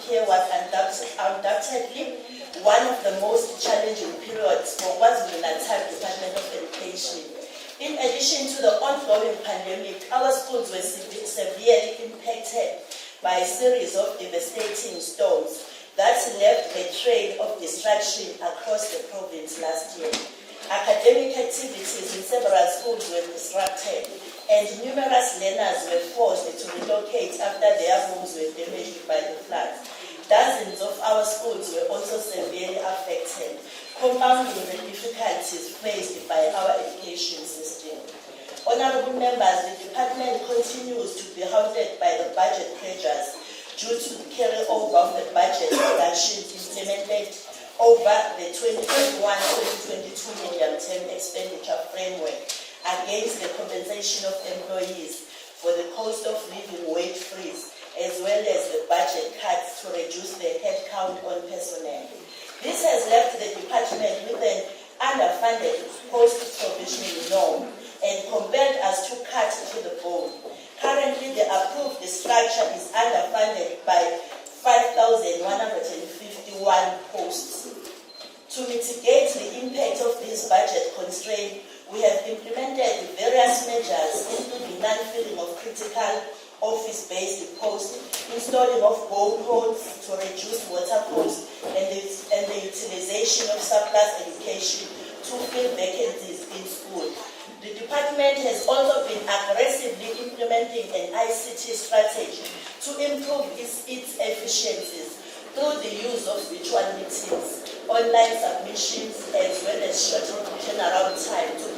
academic year was undoubtedly one of the most challenging periods for KwaZulu-Natal Department of Education. In addition to the ongoing pandemic, our schools were severely impacted by a series of devastating storms that left a trail of destruction across the province last year. Academic activities in several schools were disrupted, and numerous learners were forced to relocate after their homes were damaged by the floods. Dozens of our schools were also severely affected, compounding the difficulties faced by our education system. Honorable members, the department continues to be haunted by the budget pressures due to the carryover of the budget reductions implemented over the 2021-2022 medium-term expenditure framework against the compensation of employees for the cost of living wage freeze, as well as the budget cuts to reduce the headcount on personnel. This has left the department with an underfunded post-provisioning norm and compelled us to cut to the bone. Currently, the approved structure is underfunded by 5,151 posts. To mitigate the impact of this budget constraint, we have implemented various measures, including non-filling of critical office-based posts, installing of boreholes to reduce water costs, and the utilization of surplus education to fill vacancies in school. The department has also been aggressively implementing an ICT strategy to improve its efficiencies through the use of virtual meetings, online submissions, as well as shorter turnaround time to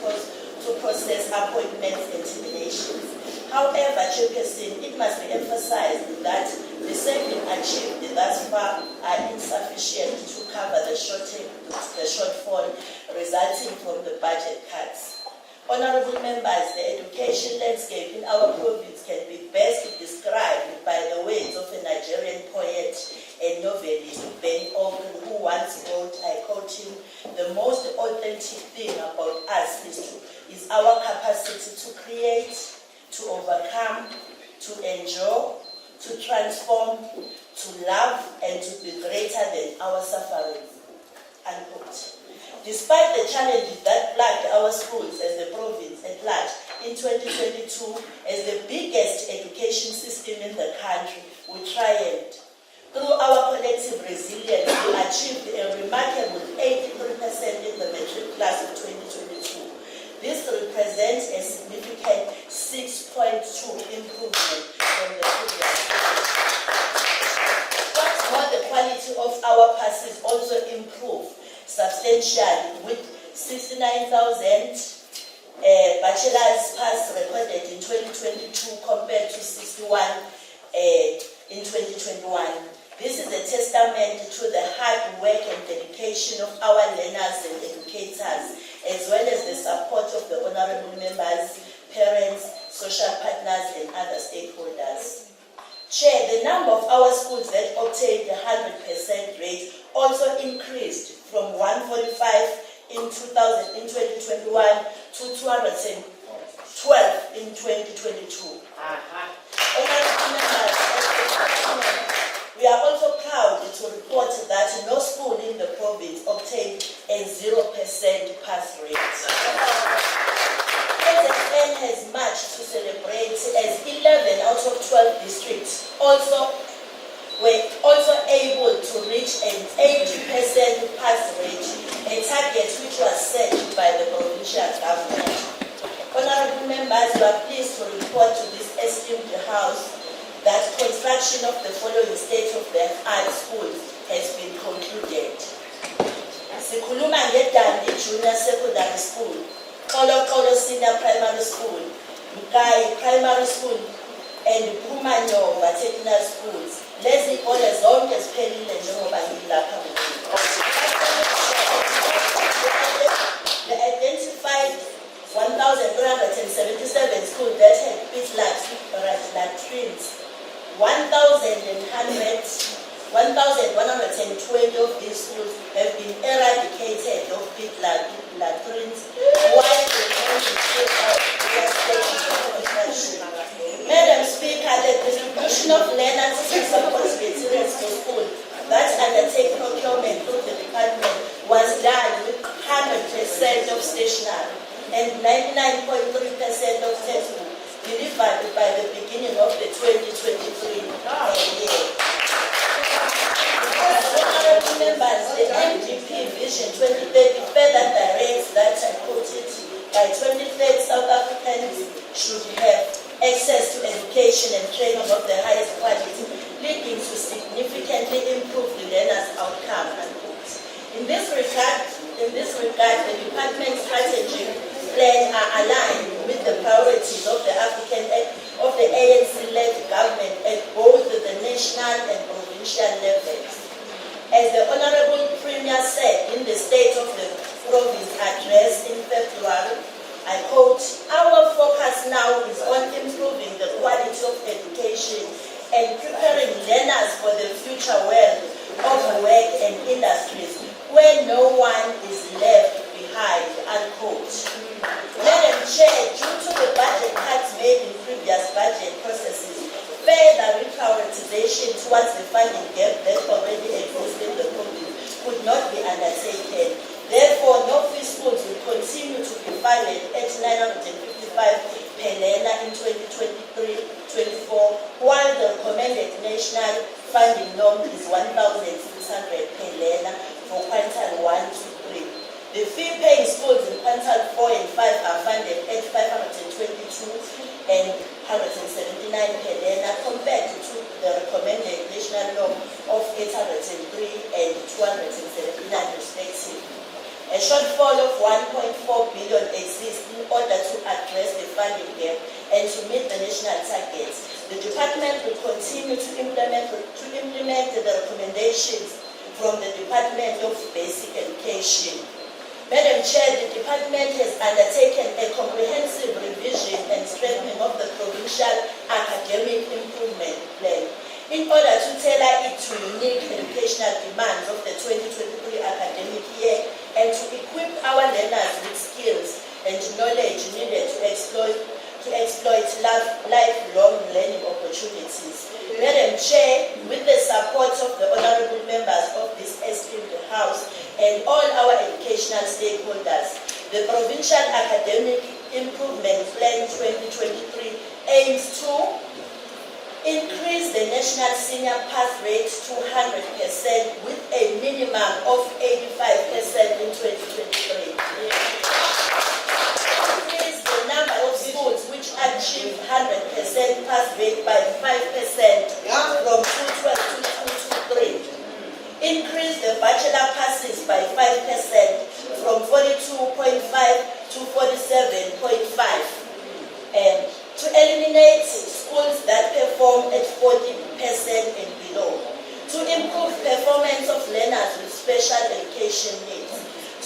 process appointments and terminations. However, Chairperson, it must be emphasized that the savings achieved thus far are insufficient to cover the shortfall resulting from the budget cuts. Honorable members, the education landscape in our province can be best described by the words of a Nigerian poet and novelist, Ben Ogun, who once wrote, I quote him, "The most authentic thing about us is our capacity to create, to overcome, to endure, to transform, to love, and to be greater than our sufferings." Unquote. Despite the challenges that plagued our schools as the province at large in 2022, as the biggest education system in the country, we triumphed. Through our collective resilience, we achieved a remarkable 83% in the matric class of 2022. This represents a significant 6.2 improvement from the previous year. What's more, the quality of our passes also improved substantially, with 69,000 bachelor's pass recorded in 2022 compared to 61 in 2021. This is a testament to the hard work and dedication of our learners and educators, as well as the support of the honorable members, parents, social partners, and other stakeholders. Chair, the number of our schools that obtained the 100% rate also increased from 145 in 2021 to 212 in 2022. Honorable members, we are also proud to report that no school in the province obtained a 0% pass rate. SSN has much to celebrate, as 11 out of 12 districts were also able to reach an 80% pass rate, a target which was set by the provincial government. Honorable members, we are pleased to report to this esteemed House that construction of the following state-of-the-art schools has been concluded. Sikhuluma ngeDandi Junior Secondary School, Kolo Senior Primary School, Mkai Primary School, and Pumanyova Technical Schools. Lezi kole zonke ziphelile njengoba ngilapha ngoku. The identified 1,377 schools that had pit latrines, 1,120 of these schools have been eradicated of pit latrines, while the remaining still are construction. Madam Speaker, the distribution of learners and support materials for school and 99.3% of textbooks delivered by the beginning of the 2023 year. Honorable members, the MDP Vision 2030 further directs that, I quote it, by 2030 South Africans should have access to education and training of the highest quality, leading to significantly improved learners' outcome. Unquote. In this regard, the department's strategic plan are aligned with the priorities of the ANC-led government at both the national and provincial levels. As the Honorable Premier said in the State of the Province address in February, I quote, "Our focus now is on improving the quality of education and preparing learners for the future world of work and industries where no one is left behind," unquote. Madam Chair, due to the budget cuts made in previous budget processes, further reprioritization towards the funding gap that already exists in the province could not be undertaken. Therefore, no-fee schools will continue to be funded at 955 per learner in 2023-24, while the recommended national funding norm is 1,600 per learner for quintile 1 to 3. The fee-paying schools in quintile 4 and 5 are funded at 522 and 179 per learner compared to the recommended national norm of 803 and 279 respectively. A shortfall of 1.4 billion exists in order to address the funding gap and to meet the national targets. The department will continue to implement the recommendations from the Department of Basic Education. Madam Chair, the department has undertaken a comprehensive revision and strengthening of the provincial academic improvement plan in order to tailor it to unique educational demands of the 2023 academic year and to equip our learners with skills and knowledge needed to exploit lifelong learning opportunities. Madam Chair, with the support of the honorable members of this esteemed House and all our educational stakeholders, the Provincial Academic Improvement Plan 2023 aims to increase the national senior pass rate to 100% with a minimum of 85% in 2023. Increase the number of schools which achieve 100% pass rate by 5% from 212 to 223. Increase the bachelor passes by 5% from 42.5 to 47.5. To eliminate schools that perform at 40% and below. To improve performance of learners with special education needs.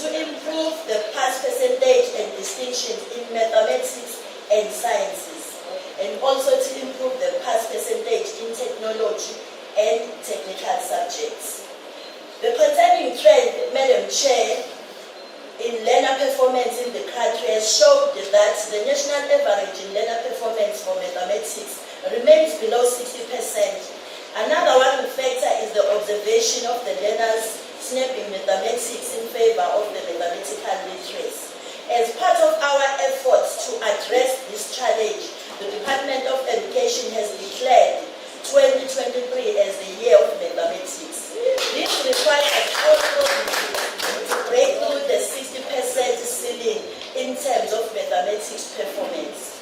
To improve the pass percentage and distinctions in mathematics and sciences. And also to improve the pass percentage in technology and technical subjects. The concerning trend, Madam Chair, in learner performance in the country has showed that the national average in learner performance for mathematics remains below 60%. Another worrying factor is the observation of the learners snapping mathematics in favor of the mathematical literacy. As part of our efforts to address this challenge, the Department of Education has declared 2023 as the year of mathematics. This requires all provinces to break through the 60% ceiling in terms of mathematics performance.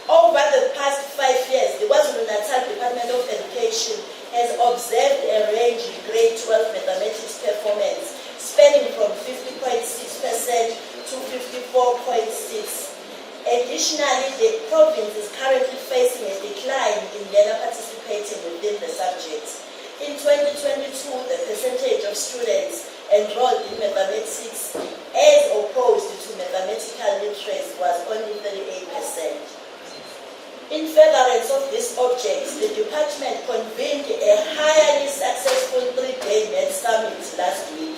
Over the past 5 years, the KwaZulu-Natal Department of Education has observed a range in grade 12 mathematics performance, spanning from 50.6% to 54.6%. Additionally, the province is currently facing a decline in learner participating within the subject. In 2022, the percentage of students enrolled in mathematics as opposed to mathematical literacy was only 38%. In furtherance of these objects, the department convened a highly successful 3-day MEC summit last week.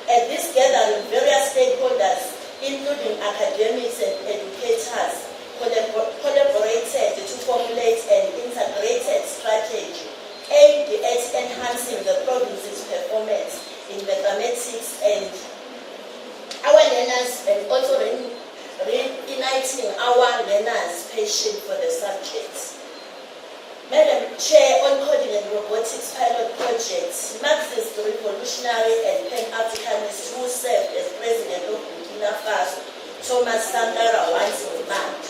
At this gathering, various stakeholders, including academics and educators, collaborated to formulate an integrated strategy aimed at enhancing the province's performance in mathematics and our learners, and also igniting our learners' passion for the subject. Madam Chair, on Coding and Robotics pilot project, Marxist revolutionary and Pan-Africanist who served as President of Burkina Faso, Thomas Sankara, once remarked,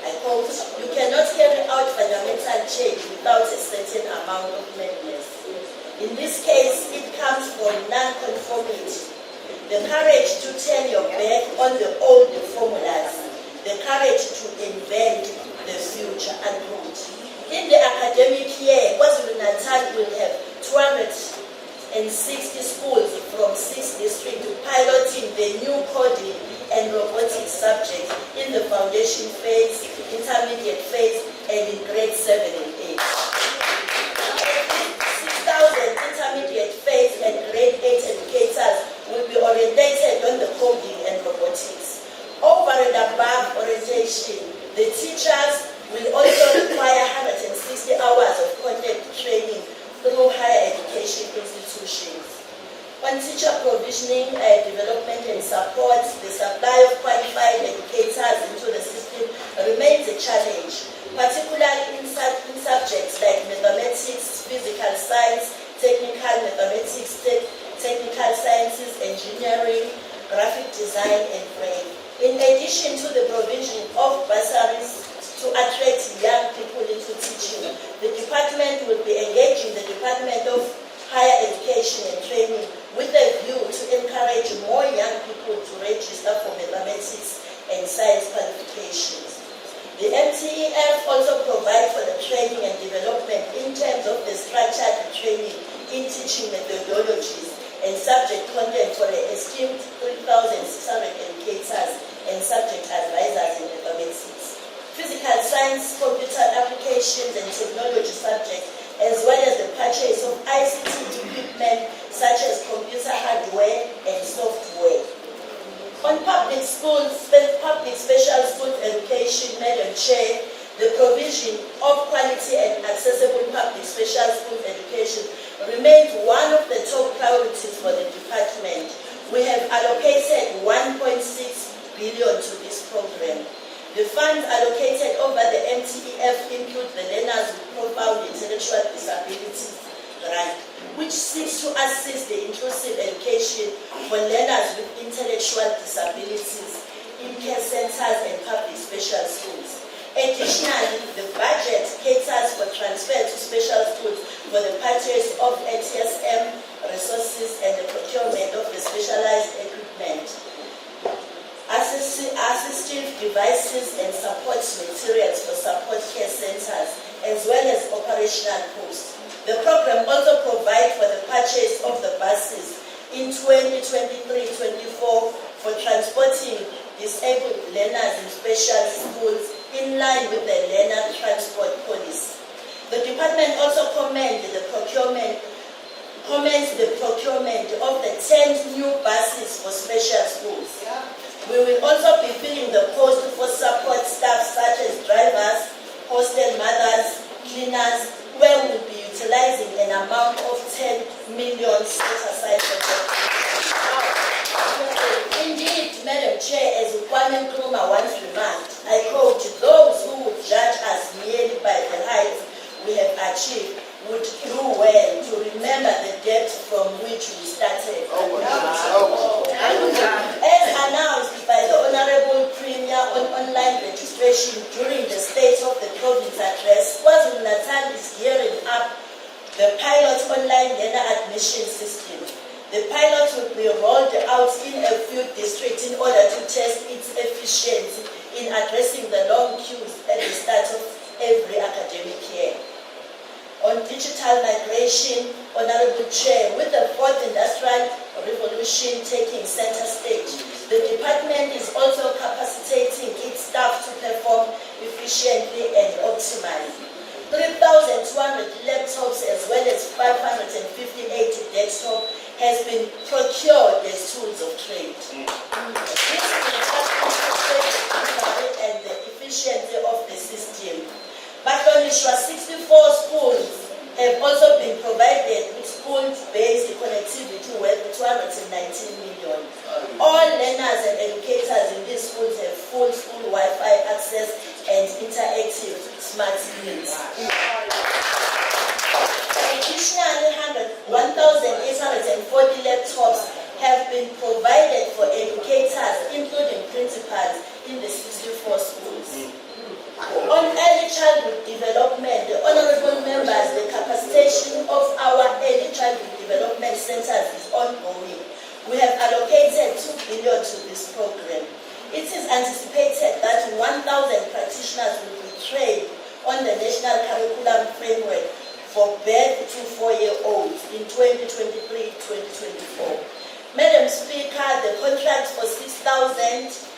I quote, "You cannot carry out fundamental change without a certain amount of madness. In this case, it comes from non-conformity. The courage to turn your back on the old formulas, the courage to invent the future," unquote. In the academic year, KwaZulu-Natal will have 260 schools from 6 districts piloting the new coding and robotics subject in the foundation phase, intermediate phase, and in grade 7 and 8. 6,000 intermediate phase and grade 8 educators will be orientated on the coding and robotics. Over and above orientation, the teachers will also require 160 hours of content training through higher education institutions. On teacher provisioning, development and support, the supply of qualified educators into the system remains a challenge, particularly in subjects like mathematics, physical science, technical mathematics, technical sciences, engineering, graphic design, and brain. In addition to the provision of bursaries to attract young people into teaching, the department will be engaging the Department of Higher Education and Training with a view to encourage more young people to register for mathematics and science qualifications. The MTEF also provides for the training and development in terms of the structured training in teaching methodologies and subject content for the esteemed 3,600 educators and subject advisors in mathematics, physical science, computer applications and technology subjects, as well as the purchase of ICT equipment such as computer hardware and software. On public special school education, Madam Chair, the provision of quality and accessible public special school education remains one of the top priorities for the department. We have allocated 1.6 billion to this program. The funds allocated over the MTEF include the Learners with Profound Intellectual Disabilities grant, which seeks to assist the inclusive education for learners with intellectual disabilities in care centers and public special schools. Additionally, the budget caters for transfer to special schools for the purchase of ATSM resources and the procurement of the specialized equipment, assistive devices and support materials for support care centers, as well as operational posts. The program also provides for the purchase of the buses in 2023-24 for transporting disabled learners in special schools in line with the learner transport policy. The department also commends the procurement of the 10 new buses for special schools. We will also be filling the post for support staff such as drivers, hostel mothers, cleaners, where we will be utilizing an amount of 10 million set aside for that. Indeed, Madam Chair, as Kwame Nkrumah once remarked, I quote, "Those who would judge us merely by the heights we have achieved would do well to remember the depth from which we started." As announced by the Honorable Premier on online registration during the State of the Province address, KwaZulu-Natal is gearing up the pilot online learner admission system. The pilot will be rolled out in a few districts in order to test its efficiency in addressing the long queues at the start of every academic year. On digital migration, Honorable Chair, with the fourth industrial revolution taking center stage, the department is also capacitating its staff to perform efficiently and optimally. 3,200 laptops as well as 558 desktops has been procured as tools of trade. This will help and the efficiency of the system. But on Ishwa, 64 schools have also been provided with school-based connectivity worth 219 million. All learners and educators in these schools have full school Wi-Fi access and interactive smart screens. Additionally, 1,840 laptops have been provided for educators, including principals, in the 64 schools. On early childhood development, the honorable members, the capacitation of our early childhood development centers is ongoing. We have allocated 2 billion to this program. It is anticipated that 1,000 practitioners will be trained on the National Curriculum Framework for birth to 4-year-olds in 2023-2024. Madam Speaker, the contract for 6,041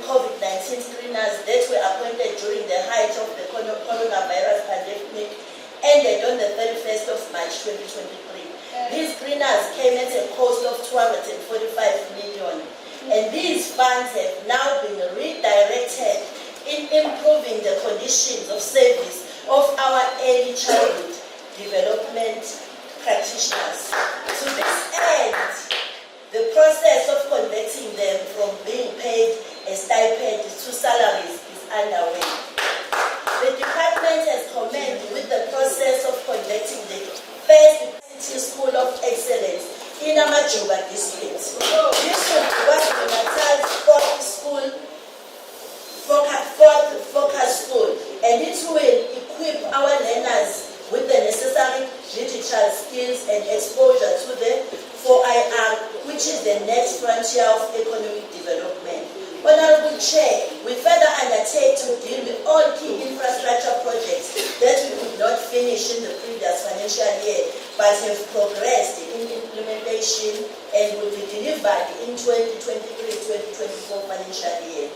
COVID-19 screeners that were appointed during the height of the coronavirus pandemic ended on the 31st of March 2023. These screeners came at a cost of 245 million, and these funds have now been redirected in improving the conditions of service of our early childhood development practitioners. To this end, the process of converting them from being paid a stipend to salaries is underway. The department has commenced with the process of converting the first City School of Excellence in Amajuba district. This will be KwaZulu-Natal's fourth focus school, and it will equip our learners with the necessary digital skills and exposure to the 4IR, which is the next frontier of economic development. Honorable Chair, we further undertake to deal with all key infrastructure projects that we could not finish in the previous financial year, but have progressed in implementation and will be delivered in 2023-2024 financial year.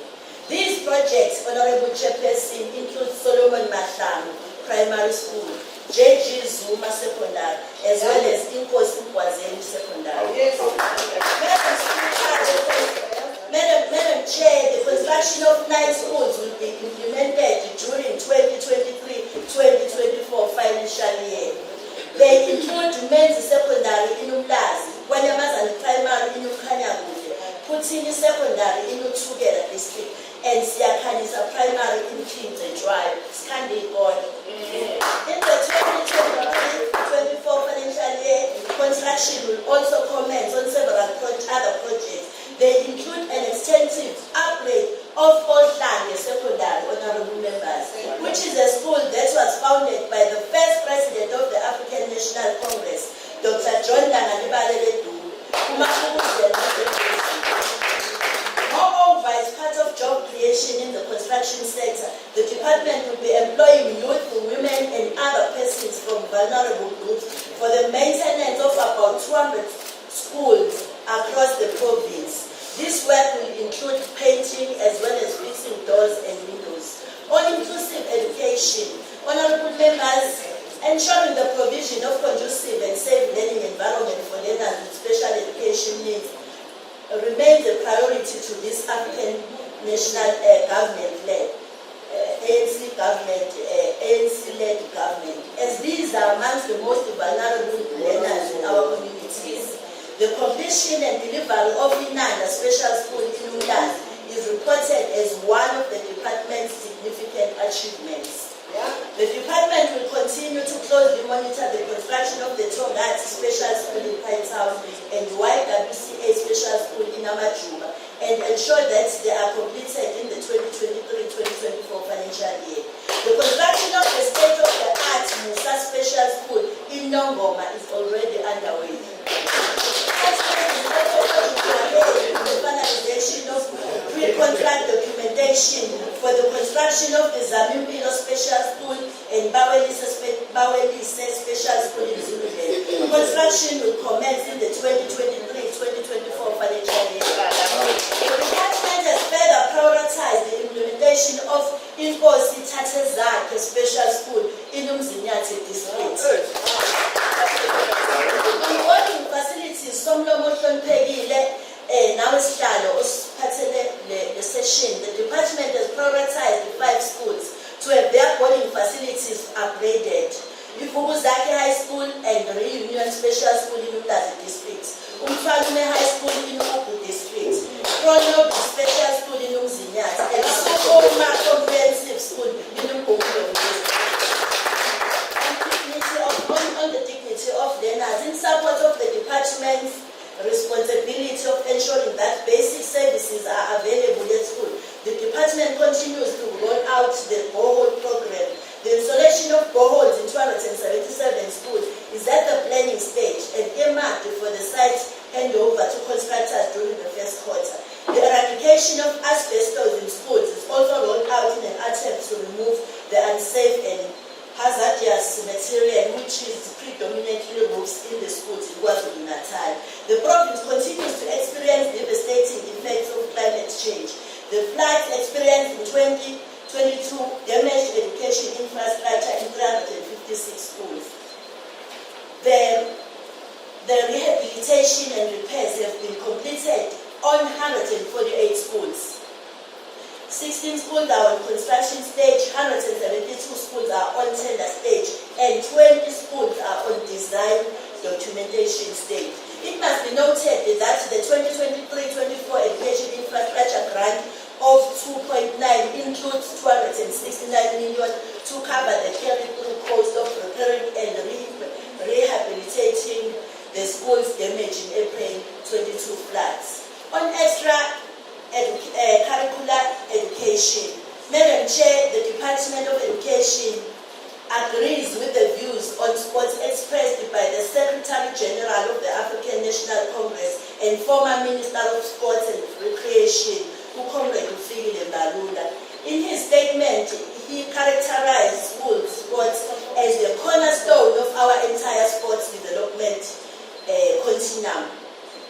These projects, Honorable Chairperson, include Solomon Mahlangu Primary School, JG Zuma Secondary, as well as Inkosi Kwazeli Secondary. Yes. Madam Chair, the construction of 9 schools will be implemented during 2023-2024 financial year. They include Men's Secondary in Umlazi, Wanyamazane Primary in Ukhanyakude, Putini Secondary in Uthukela District, and Siakhanisa Primary in Kingsley Drive, Skandi God. In the 2023-24 financial year, construction will also commence on several other projects. They include an extensive upgrade of Ohlande Secondary, honorable members, which is a school that was founded by the first president of the African National Congress, Dr. John Danganibalele Dube. Moreover, as part of job creation in the construction sector, the department will be employing youth, women, and other persons from vulnerable groups for the maintenance of about 200 schools across the province. This work will include painting as well as fixing doors and windows. All-inclusive education, honorable members, ensuring the provision of conducive and safe learning environment for learners with special education needs remains a priority to this African national government-led, ANC-led government, as these are amongst the most vulnerable learners in our communities. The completion and delivery of Inanda Special School in Umlazi is reported as one of the department's significant achievements. The department will continue to closely monitor the construction of the Tongati Special School in Pinetown and YWCA Special School in Amajuba and ensure that they are completed in the 2023-2024 financial year. The construction of the state-of-the-art Musa Special School in Nongoma is already underway. The finalization of pre-contract documentation for the construction of the Zamimpilo Special School and Bawelise Special School in Zululand. Construction will commence in the 2023-2024 financial year. The department has further prioritized the implementation of Inkosi Tatezakhe Special School in Umzinyati district. Ongoing facilities Somlomo Hloniphekile now isihlalo osiphathele the session. The department has prioritized the 5 schools to have their boarding facilities upgraded. Ifukuzakhe High School and Reunion Special School in Umlazi district. Umfalume High School in Ubu district. Pronob Special School in Umzinyata, and Sukoma Comprehensive School in Umgungulu. On the dignity of learners, in support of the department's responsibility of ensuring that basic services are available at school, the department continues to roll out the borehole program. The installation of boreholes in 277 schools is at the planning stage and earmarked for the site handover to contractors during the first quarter. The eradication of asbestos in schools is also rolled out in an attempt to remove the unsafe and hazardous material which is predominantly roofs in the schools in KwaZulu-Natal. The province continues to experience devastating effects of climate change. The floods experienced in 2022 damaged education infrastructure in 356 schools. The rehabilitation and repairs have been completed on 148 schools. 16 schools are on construction stage, 172 schools are on tender stage, and 20 schools are on design documentation stage. It must be noted that the 2023-24 education infrastructure grant of 2.9 includes 269 million to cover the carry-through cost of repairing and rehabilitating the schools damaged in April 22 floods. On extra curricular education, Madam Chair, the Department of Education agrees with the views on sports expressed by the Secretary General of the African National Congress and former Minister of Sports and Recreation, Comrade Mbali. In his statement, he characterized school sports as the cornerstone of our entire sports development continuum.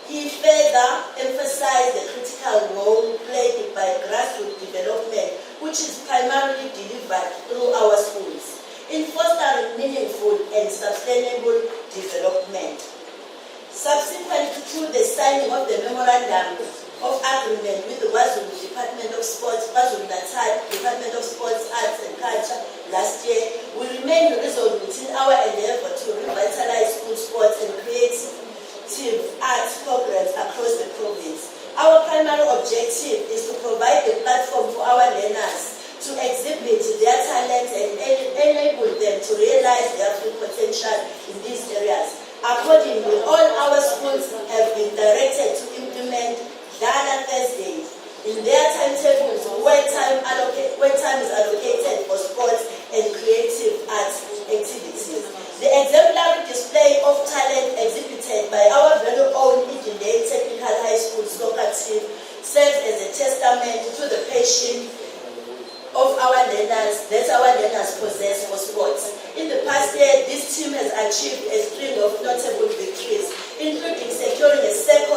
He further emphasized the critical role played by grassroots development, which is primarily delivered through our schools, in fostering meaningful and sustainable development. Subsequent to the signing of the Memorandum of Agreement with the KwaZulu Department of Sports, KwaZulu-Natal Department of Sports, Arts and Culture last year, we remain resolute in our endeavor to revitalize school sports and creative arts programs across the province. Our primary objective is to provide a platform for our learners to exhibit their talents and enable them to realize their full potential in these areas. Accordingly, all our schools have been directed to implement Dana Thursdays in their timetables where time is allocated for sports and creative arts activities. The exemplary display of talent exhibited by our very own Idile Technical High School soccer team serves as a testament to the passion of our learners possess for sports. In the past year, this team has achieved a string of notable victories, including securing a second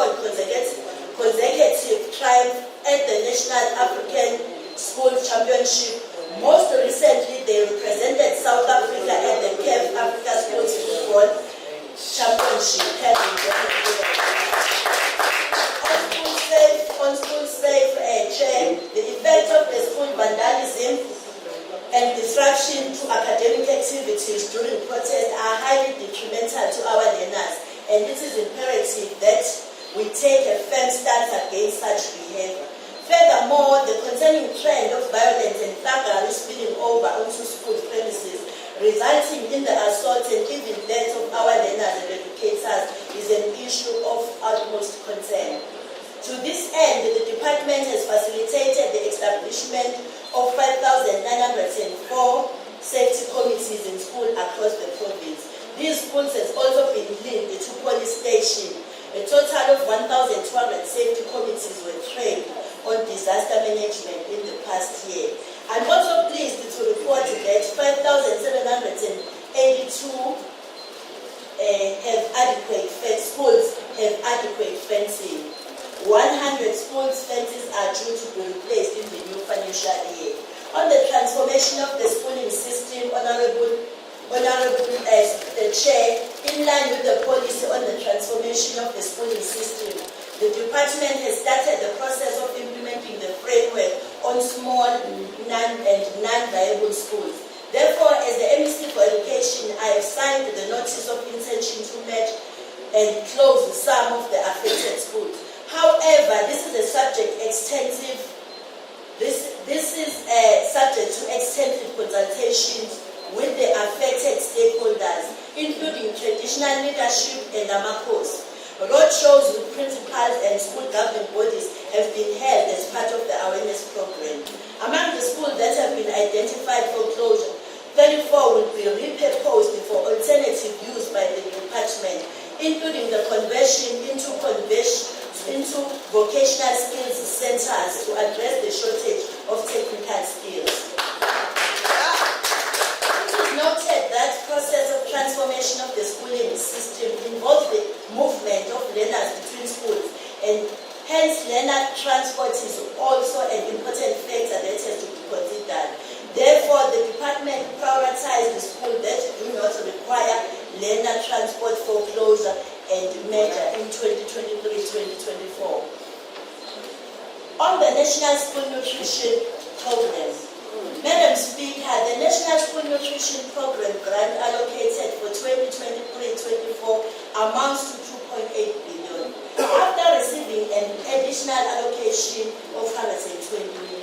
consecutive triumph at the National African School Championship. Most recently, they represented South Africa at the CAF Africa Sports Football Championship held in Johannesburg. On school safe chair, the effect of the school vandalism and disruption to academic activities during protest are highly detrimental to our learners, and it is imperative that we take a firm stance against such behavior. Furthermore, the concerning trend of violence and thuggery spilling over onto school premises, resulting in the assault and even death of our learners and educators, is an issue of utmost concern. To this end, the department has facilitated the establishment of 5,904 safety committees in schools across the province. These schools have also been linked to police stations. A total of 1,200 safety committees were trained on disaster management in the past year. I'm also pleased to report that 5,782 schools have adequate fencing. 100 schools fences are due to be replaced in the new financial year. On the transformation of the schooling system, Honorable Chair, in line with the policy on the transformation of the schooling system, the department has started the process of implementing the framework on small non-viable schools. Therefore, as the MEC for Education, I have signed the notice of intention to merge and close some of the affected schools. However, this is subject to extensive consultations with the affected stakeholders, including traditional leadership and AMACOS. Roadshows with principals and school government bodies have been held as part of the awareness program. Among the schools that have been identified for closure, 34 will be repurposed for alternative use by the department, including the conversion into vocational skills centers to address the shortage of technical skills. It is noted that the process of transformation of the schooling system involves the movement of learners between schools, and hence learner transport is also an important factor that has to be considered. Therefore, the department prioritized the schools that do not require learner transport foreclosure and merger in 2023-2024. On the National School Nutrition Program, Madam Speaker, the National School Nutrition Program grant allocated for 2023-24 amounts to 2.8 billion, after receiving an additional allocation of 120 million.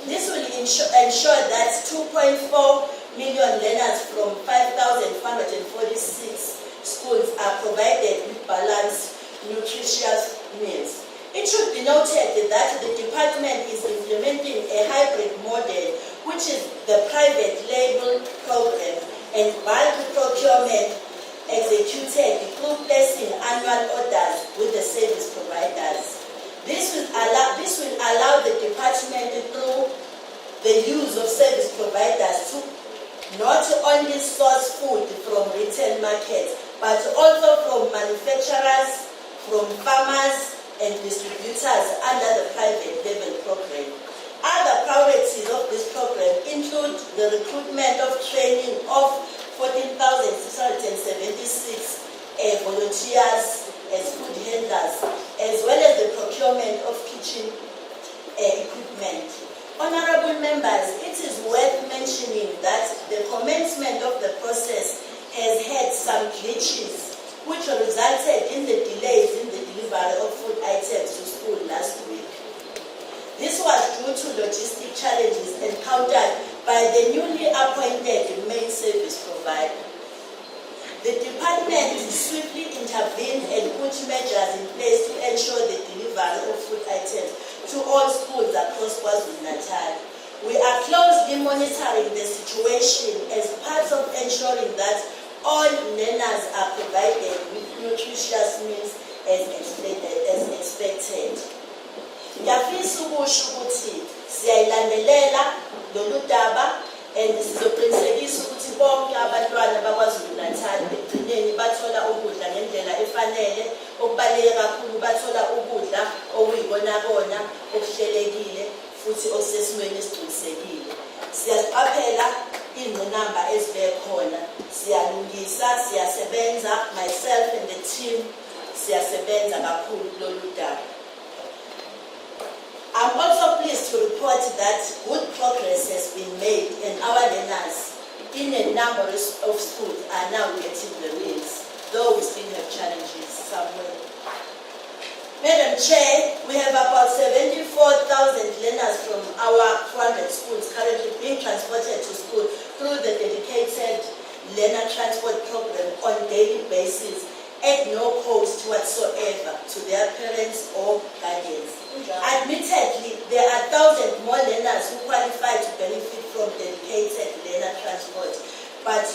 This will ensure that 2.4 million learners from 5,446 schools are provided with balanced, nutritious meals. It should be noted that the department is implementing a hybrid model, which is the private label program and bulk procurement executed through placing annual orders with the service providers. This will allow the department, through the use of service providers, to not only source food from retail markets, but also from manufacturers, from farmers and distributors under the private label program. Other priorities of this program include the recruitment of training of 14,676 volunteers as food handlers, as well as the procurement of kitchen equipment. Honorable members, it is worth mentioning that the commencement of the process has had some glitches, which resulted in the delays in the delivery of food items to school last week. This was due to logistic challenges encountered by the newly appointed MEC service provider. The department swiftly intervened and put measures in place to ensure the delivery of food items to all schools across KwaZulu-Natal. We are closely monitoring the situation as part of ensuring that all learners are provided with nutritious meals as expected. Ngiyafisa ukusho ukuthi siyayilandelela lolu daba and sizoqinisekisa ukuthi bonke abantwana bakwaZulu-Natal ekugcineni bathola ukudla ngendlela efanele, okubaluleke kakhulu bathola ukudla okuyikona-kona, okuhlelekile futhi osesimweni esiqinisekile. Siyaziqaphela iy'ngqinamba ezibekhona, siyalungisa, siyasebenza, myself and the team siyasebenza kakhulu kulolu daba. I'm also pleased to report that good progress has been made and our learners in a number of schools are now getting the meals, though we still have challenges somewhere. Madam Chair, we have about 74,000 learners from our 200 schools currently being transported to school through the dedicated learner transport program on a daily basis at no cost whatsoever to their parents or guardians. Admittedly, there are thousands more learners who qualify to benefit from dedicated learner transport, but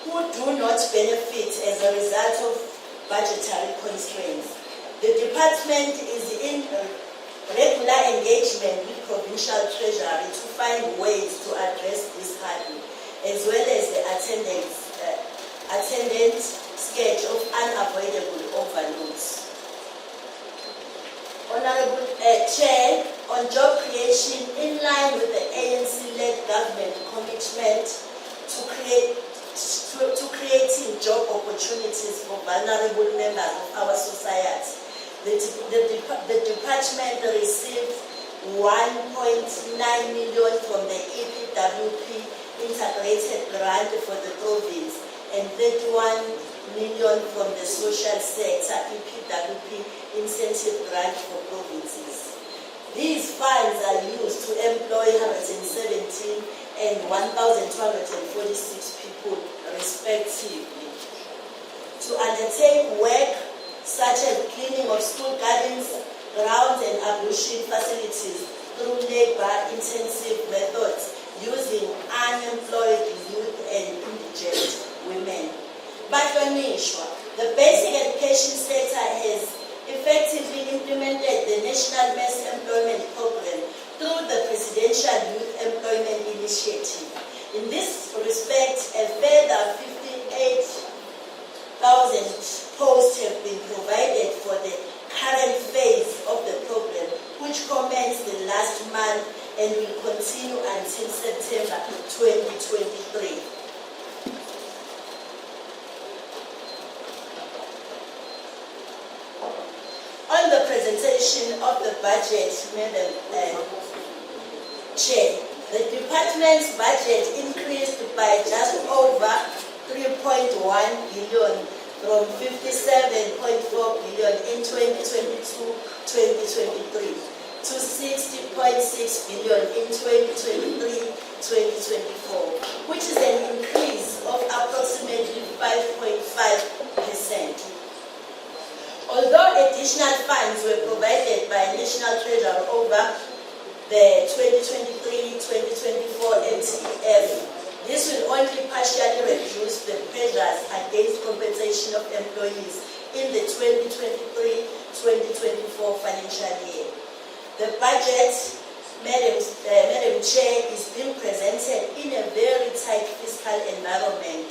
who do not benefit as a result of budgetary constraints. The department is in regular engagement with provincial treasury to find ways to address this hurdle, as well as the attendant sketch of unavoidable overloads. Honorable Chair, on job creation, in line with the ANC-led government commitment to creating job opportunities for vulnerable members of our society, the department received 1.9 million from the EPWP integrated grant for the province and 31 million from the social sector EPWP incentive grant for provinces. These funds are used to employ 117 and 1,246 people respectively, to undertake work such as cleaning of school gardens, grounds and ablution facilities through labor-intensive methods using unemployed youth and indigent women. But the basic education sector has effectively implemented the National MEC Employment Program through the Presidential Youth Employment Initiative. In this respect, a further 58,000 posts have been provided for the current phase of the program, which commenced the last month and will continue until September 2023. On the presentation of the budget, Madam Chair, the department's budget increased by just over 3.1 billion from 57.4 billion in 2022-2023 to 60.6 billion in 2023-2024, which is an increase of approximately 5.5%. Although additional funds were provided by National Treasury over the 2023-2024 MTF, this will only partially reduce the pressures against compensation of employees in the 2023-2024 financial year. The budget, Madam Chair, is being presented in a very tight fiscal environment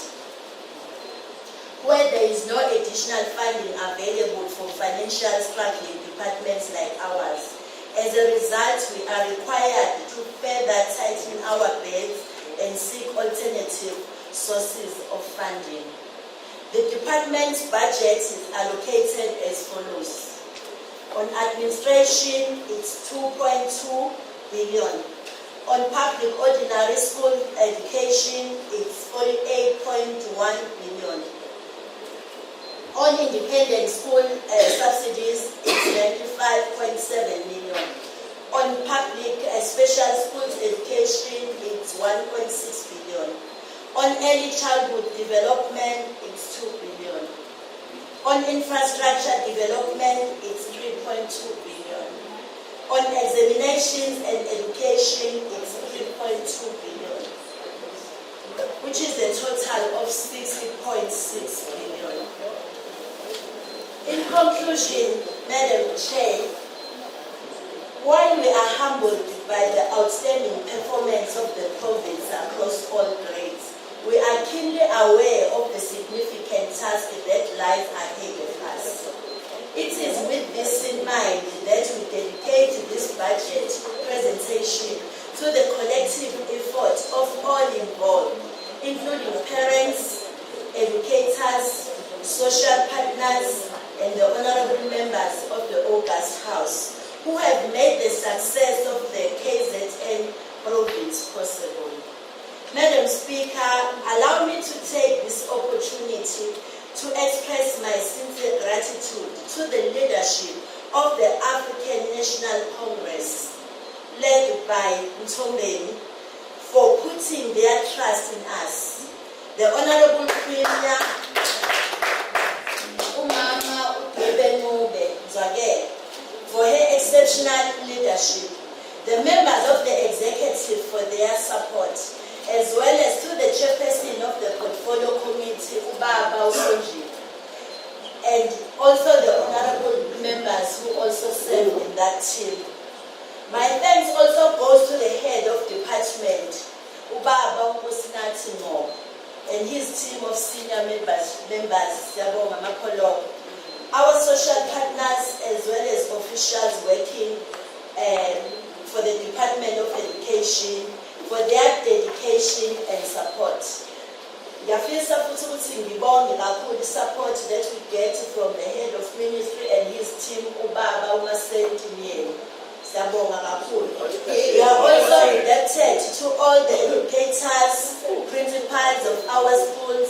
where there is no additional funding available for financial struggling departments like ours. As a result, we are required to further tighten our belts and seek alternative sources of funding. The department's budget is allocated as follows. On administration, it's 2.2 billion. On public ordinary school education, it's 48.1 billion. On independent school subsidies, it's 95.7 million. On public special schools education, it's 1.6 billion. On early childhood development, it's 2 billion. On infrastructure development, it's 3.2 billion. On examinations and education, it's 3.2 billion, which is a total of 60.6 billion. In conclusion, Madam Chair, while we are humbled by the outstanding performance of the province across all grades, we are keenly aware of the significant task that lies ahead of us. It is with this in mind that we dedicate this budget presentation to the collective effort of all involved, including parents, educators, social partners, and the honorable members of the August House, who have made the success of the KZN province possible. Madam Speaker, allow me to take this opportunity to express my sincere gratitude to the leadership of the African National Congress, led by Mbali, for putting their trust in us. The Honorable Premier, for her exceptional leadership, the members of the executive for their support, as well as to the chairperson of the portfolio committee, Ubaba Usoji, and also the honorable members who also serve in that team. My thanks also goes to the head of department, Ubaba Usinati Mo, and his team of senior members, Yabonga Makolo, our social partners as well as officials working for the Department of Education, for their dedication and support. Ngiyafisa futhi ukuthi ngibonge kakhulu support that we get from the head of ministry and his team, Ubaba Umasentinieni. Siyabonga kakhulu. We are also indebted to all the educators, principals of our schools,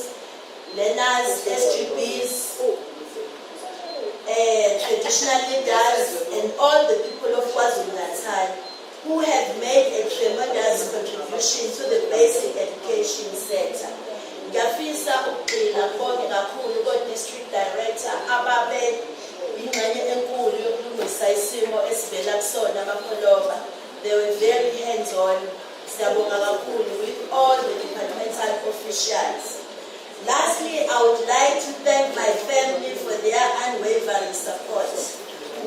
learners, SGB, traditional leaders and all the people of KwaZulu-Natal who have made a tremendous contribution to the basic education sector. Ngiyafisa ukugxila ngibonge kakhulu ko-district director ababe ingxenye enkulu yokulungisa isimo esivela kusona amapholova. They were very hands-on. Siyabonga kakhulu with all the departmental officials. Lastly, I would like to thank my family for their unwavering support.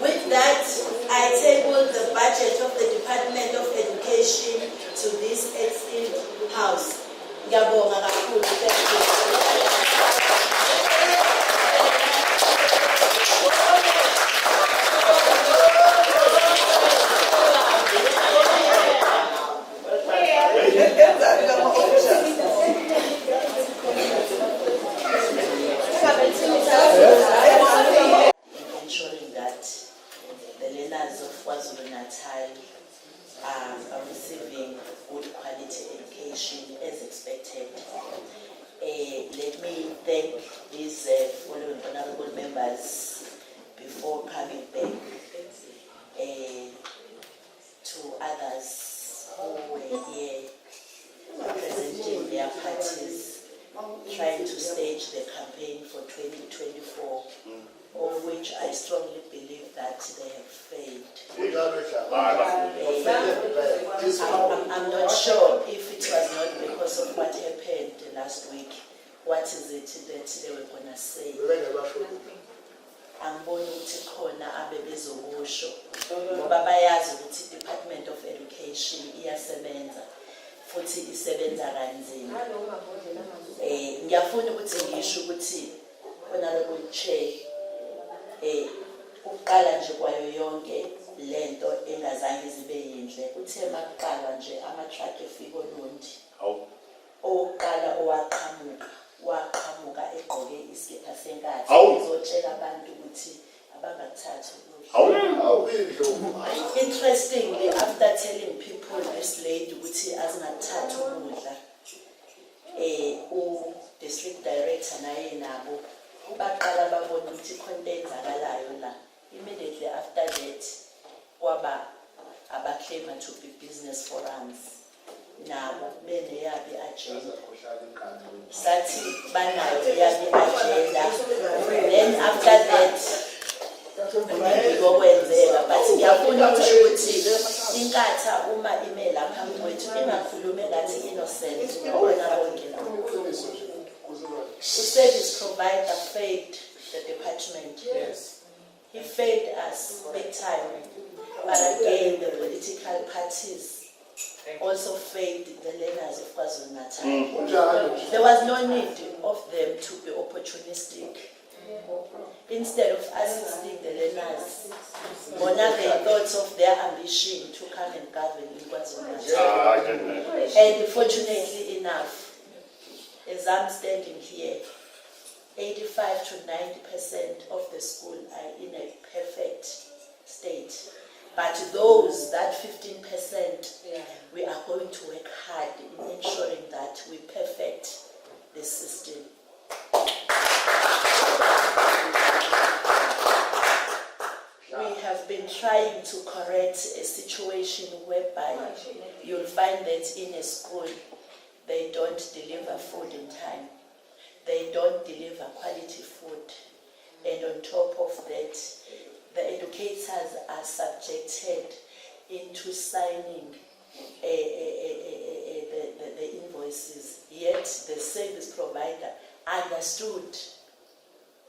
With that, I table the budget of the Department of Education to this esteemed house. Ngiyabonga kakhulu. Thank you. Ensuring that the learners of KwaZulu-Natal are receiving good quality education as expected. Let me thank these following honorable members before coming back to others who were here representing their parties, trying to stage the campaign for 2024, of which I strongly believe that they have failed. I'm not sure if it was not because of what happened last week. What is it that they were going to say? Angiboni ukuthi khona abebezokusho ngoba bayazi ukuthi Department of Education iyasebenza futhi isebenza kanzima. Ngiyafuna ukuthi ngisho ukuthi honorable chair ukuqala nje kwayo yonke lento engazange zibe yinhle uthe maqala nje ama-truck efika oNondi oqala waqhamuka egqoke isikipha senkathi ezotshela abantu ukuthi abangathatha ukudla. Interestingly, after telling people this lady ukuthi azingathatha ukudla, u-district director naye nabo baqala babona ukuthi khona enzakalayo la. Immediately after that kwaba abaclaima to be business forums nabo beneyabi agenda sathi banayo yabi agenda. Then after that ngokwenzeka but ngiyafuna ukuthi inkatha uma ime lapha kwethu ingakhulume ngathi innocent ngibona konke la. Service provider failed the department. Yes. He failed us big time. But again, the political parties also failed the learners of KwaZulu-Natal. There was no need of them to be opportunistic. Instead of assisting the learners, they thought of their ambition to come and govern in KwaZulu-Natal. And fortunately enough, as I'm standing here, 85 to 90% of the school are in a perfect state. But those, that 15%, we are going to work hard in ensuring that we perfect the system. We have been trying to correct a situation whereby you'll find that in a school, they don't deliver food in time. They don't deliver quality food. And on top of that, the educators are subjected into signing the invoices. Yet the service provider understood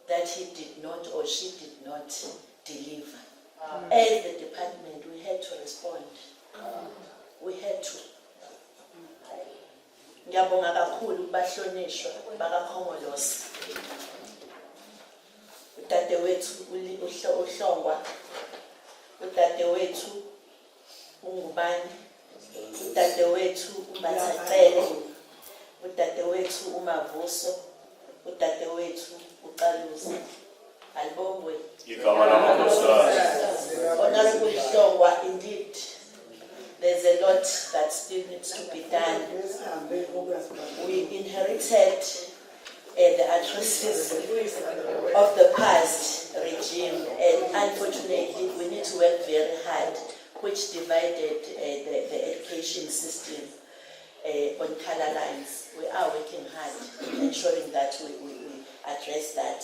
that he did not or she did not deliver. As the department, we had to respond. We had to. Ngiyabonga kakhulu bahlonishwa bakakhongolose. Udadewethu uhlongwa, udadewethu ungubani, udadewethu uMbathaqele, udadewethu uMavuso, udadewethu uQalusi. Albongwe. Honorable Hlongwa, indeed, there's a lot that still needs to be done. We inherited the atrocities of the past regime, and unfortunately, we need to work very hard, which divided the education system on color lines. We are working hard, ensuring that we address that.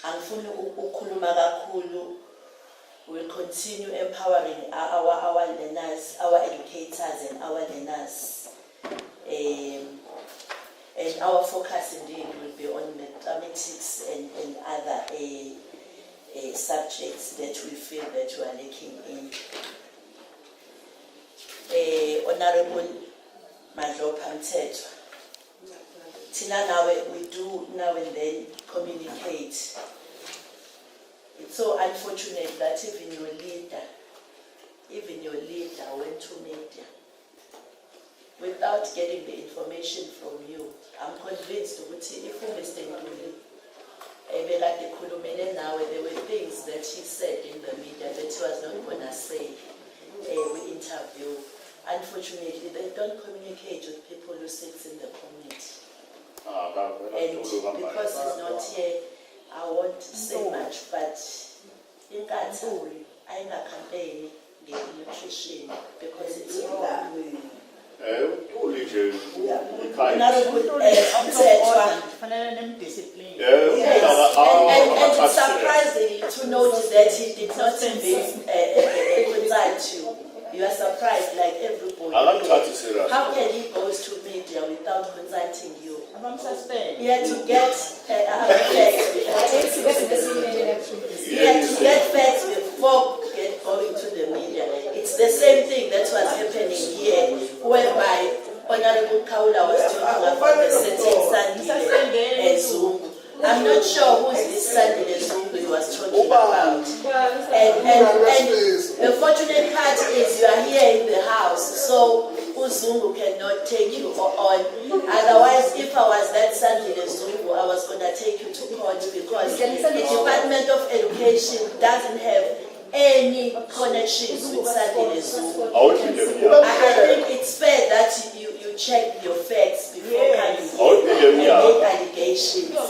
Angifuni ukukhuluma kakhulu. We'll continue empowering our learners, our educators, and our learners. And our focus indeed will be on mathematics and other subjects that we feel that we are lacking in. Honorable Madlopa Mthetho, Tina nawe, we do now and then communicate. It's so unfortunate that even your leader went to media without getting the information from you. I'm convinced that if Mr. Mbali, there were things that he said in the media that he was not going to say. We interview. Unfortunately, they don't communicate with people who sit in the community. And because he's not here, I won't say much, but in Qatar, I'm a campaign in nutrition because it's and it's surprising to note that he did not consult you. You are surprised like everybody. How can he go to media without consulting you? He had to get facts. He had to get facts before going to the media. It's the same thing that was happening here, whereby Honorable Kaula was talking about the setting Sunday and Zoom. I'm not sure who's this Sunday Zoom he was talking about. And the fortunate part is you are here in the house, so Uzungu cannot take you on. Otherwise, if I was that Sunday Zungu, I was going to take you to court because the Department of Education doesn't have any connections with Sunday Zungu. I think it's fair that you check your facts before coming and make allegations. That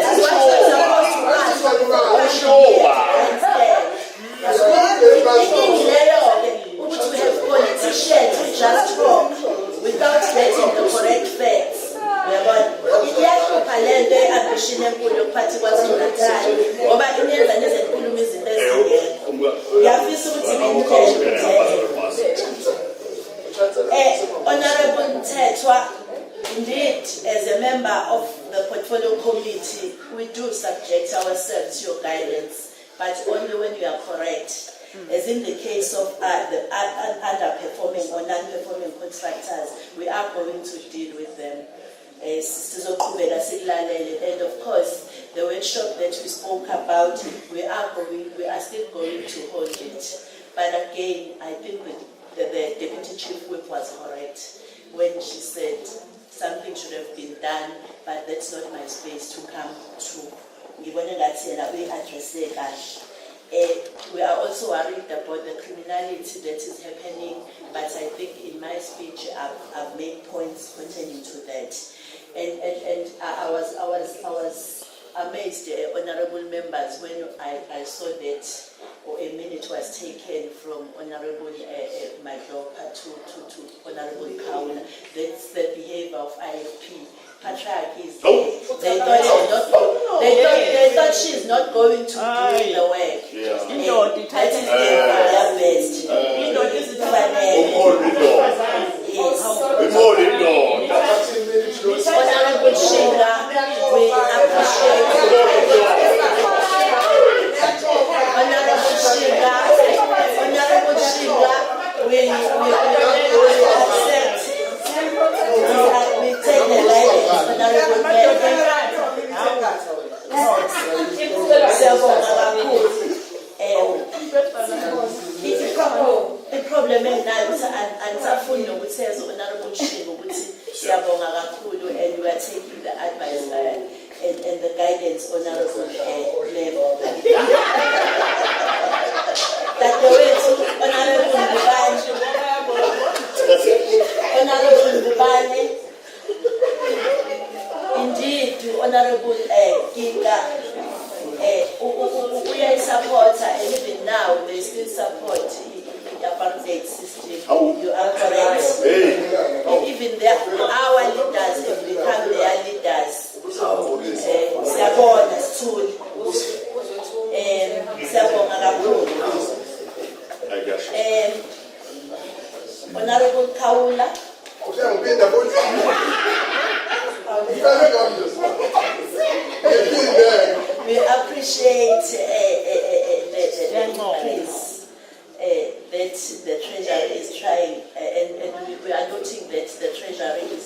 is what you're supposed to ask. We have politicians who just talk without getting the correct facts. Honorable Mthetho, indeed, as a member of the portfolio committee, we do subject ourselves to your guidance, but only when you are correct. As in the case of the underperforming or non-performing contractors, we are going to deal with them. And of course, the workshop that we spoke about, we are still going to hold it. But again, I think the Deputy Chief Whip was correct when she said something should have been done, but that's not my space to come to. We are also worried about the criminality that is happening, but I think in my speech I've made points pertaining to that. And I was amazed, honorable members, when I saw that a minute was taken from Honorable Madlopa to Honorable Kaula. That's the behavior of IFP. Patriarch is there. They thought she's not going to do the work. That is their best. Honorable Shinga, we appreciate Honorable Shinga, we accept. We take the guidance, Honorable the problem is now, and Honorable Shinga, and we are taking the advice and the guidance Honorable level. That the way to Honorable Mbali, Honorable Kinga, we are supporter, and even now they still support the apartheid system. You are correct. Even our leaders have become their leaders. Siyabona Sithuli. Siyabonga kakhulu. Honorable Kaula. We appreciate the increase that the Treasury is trying, and we are noting that the Treasury is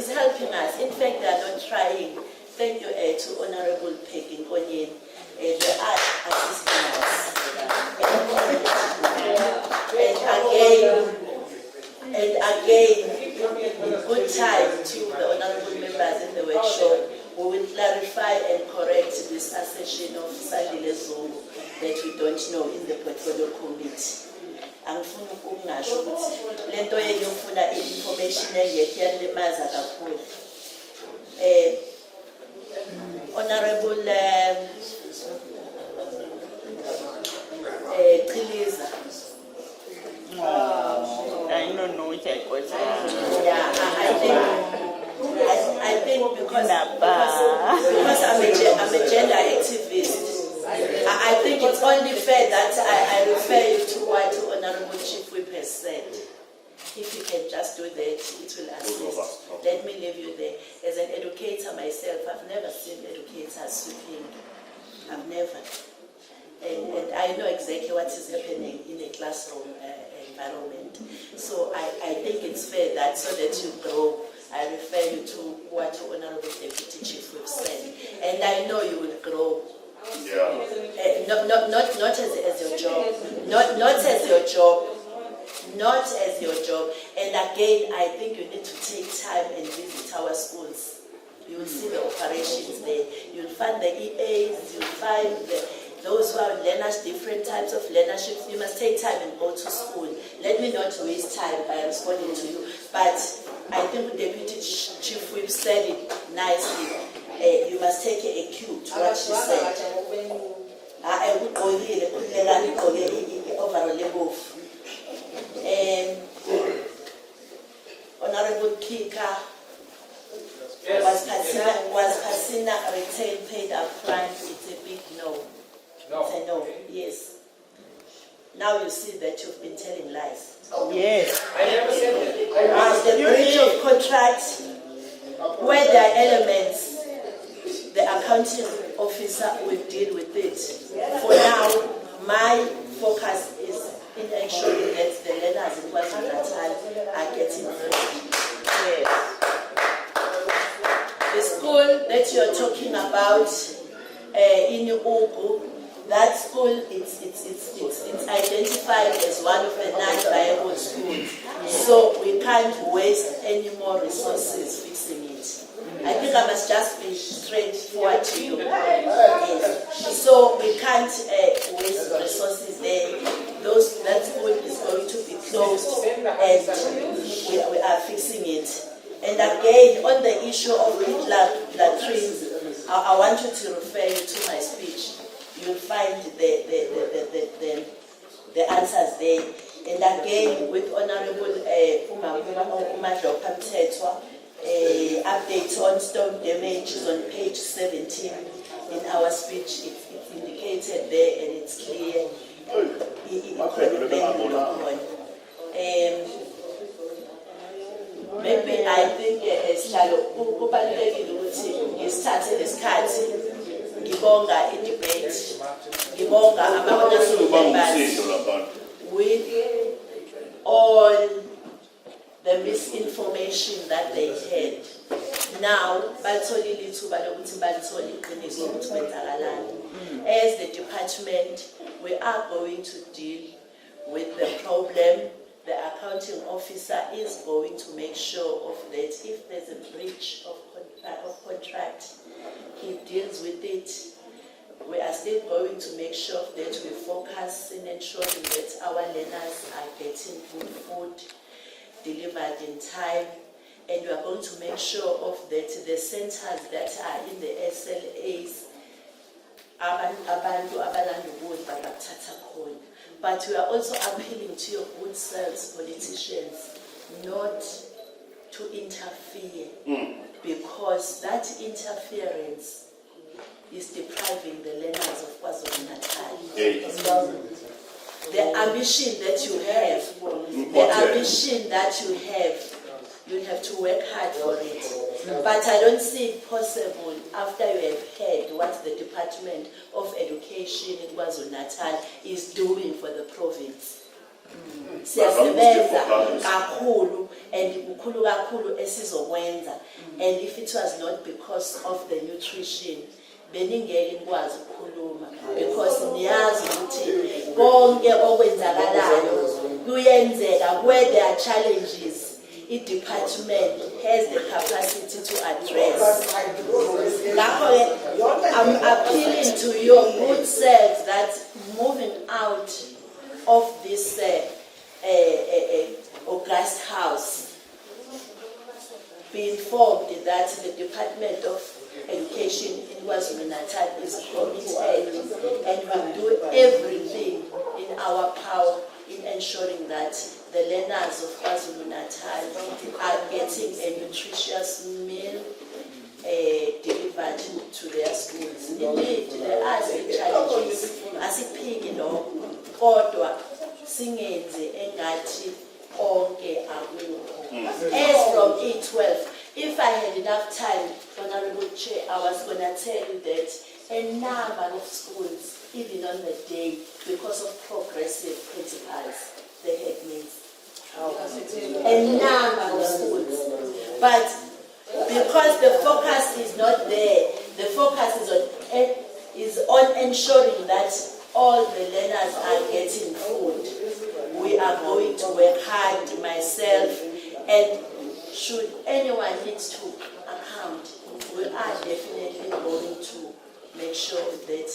helping us. In fact, they are not trying. Thank you to Honorable Peggy Nkonyen. They are assisting us. And again, good time to the honorable members in the workshop. We will clarify and correct this assertion of Sandile Zulu that we don't know in the portfolio committee. Angifuna ukungasho ukuthi lento yenu ufuna information engekuyalimaza kakhulu. Honorable Chiliza. I don't know which I got. Yeah, I think because I'm a gender activist, I think it's only fair that I refer you to what Honorable Chief Whip has said. If you can just do that, it will assist. Let me leave you there. As an educator myself, I've never seen educators sweeping. I've never. And I know exactly what is happening in a classroom environment. So I think it's fair that so that you grow, I refer you to what Honorable Deputy Chief Whip said. And I know you will grow. Yeah. Not as your job. Not as your job. Not as your job. And again, I think you need to take time and visit our schools. You will see the operations there. You'll find the EAs, you'll find those who have learners, different types of learnerships. You must take time and go to school. Let me not waste time by responding to you. But I think Deputy Chief Whip said it nicely. You must take a cue to what she said. Honorable Kika, was Pasina retained paid up front? It's a big no. It's a no, yes. Now you see that you've been telling lies. Yes. I never said that. As the breach of contract, where there are elements, the accounting officer will deal with it. For now, my focus is in ensuring that the learners in KwaZulu-Natal are getting free. Yes. The school that you're talking about in Ugu, that school it's identified as one of the non-viable schools. So we can't waste any more resources fixing it. I think I must just be straightforward to you. Yes. So we can't waste resources there. That school is going to be closed and we are fixing it. And again, on the issue of latrines, I want you to refer you to my speech. You'll find the answers there. And again, with Honorable Umadlopa Mthethwa, updates on stone damages on page 17 in our speech. It's indicated there and it's clear. Maybe I think sihlalo kubalulekile ukuthi ngisithathe lesikhathi ngibonga i-debate, ngibonga ama-honorable members with all the misinformation that they had. Now, batholile ithuba lokuthi balithole iqiniso ukuthi kwenzakalani. As the department, we are going to deal with the problem. The accounting officer is going to make sure of that. If there's a breach of contract, he deals with it. We are still going to make sure that we focus in ensuring that our learners are getting good food delivered in time. and we are going to make sure of that the centers that are in the SLAs, abantu abalanda ukudla bakuthatha khona. But we are also appealing to your good selves, politicians, not to interfere, because that interference is depriving the learners of KwaZulu-Natal. The ambition that you have, you have to work hard for it. But I don't see it possible after you have heard what the Department of Education in KwaZulu-Natal is doing for the province. Siyasebenza kakhulu and kukhulu kakhulu esizokwenza, and if it was not because of the nutrition beningeke nikwazi ukukhuluma, because niyazi ukuthi konke okwenzakalayo kuyenzeka where there are challenges. Each department has the capacity to address. I'm appealing to your good selves that moving out of this August House, be informed that the Department of Education in KwaZulu-Natal is committed and will do everything in our power in ensuring that the learners of KwaZulu-Natal are getting a nutritious meal delivered to their schools. Indeed, there are some challenges. Asiphiki lo, kodwa singenze engathi onke akukho. As from E12, if I had enough time, Honorable Chair, I was going to tell you that a number of schools, even on the day, because of progressive principles, they had meals. A number of schools. But because the focus is not there, the focus is on ensuring that all the learners are getting food. We are going to work hard, myself, and should anyone need to account, we are definitely going to make sure that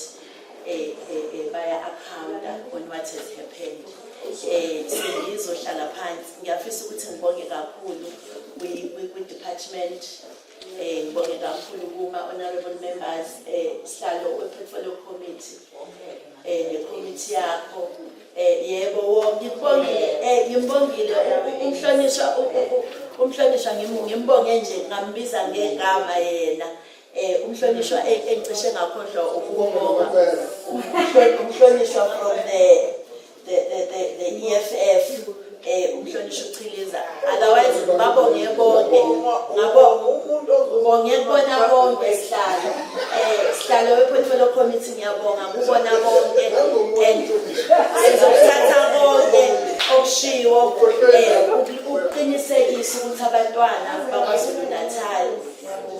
via account on what has happened. Singizohlala phansi ngiyafisa ukuthi ngibonge kakhulu kwi-department, ngibonge kakhulu kuma honorable members, sihlalo we-portfolio committee, ne-committee yakho, yebo ngimbongile umhlonishwa ngimbonge nje ngambiza ngegama yena, umhlonishwa engicishe ngakhohlwa ukubonga umhlonishwa from the EFF, umhlonishwa uChiliza. Otherwise babonge bonke ngabonge kubona bonke sihlalo we-portfolio committee, ngiyabonga kubona bonke and sizothatha konke okushiwo ukuqinisekisa ukuthi abantwana bakwaZulu-Natal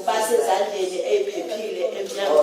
basezandleni eziphephile emnyangweni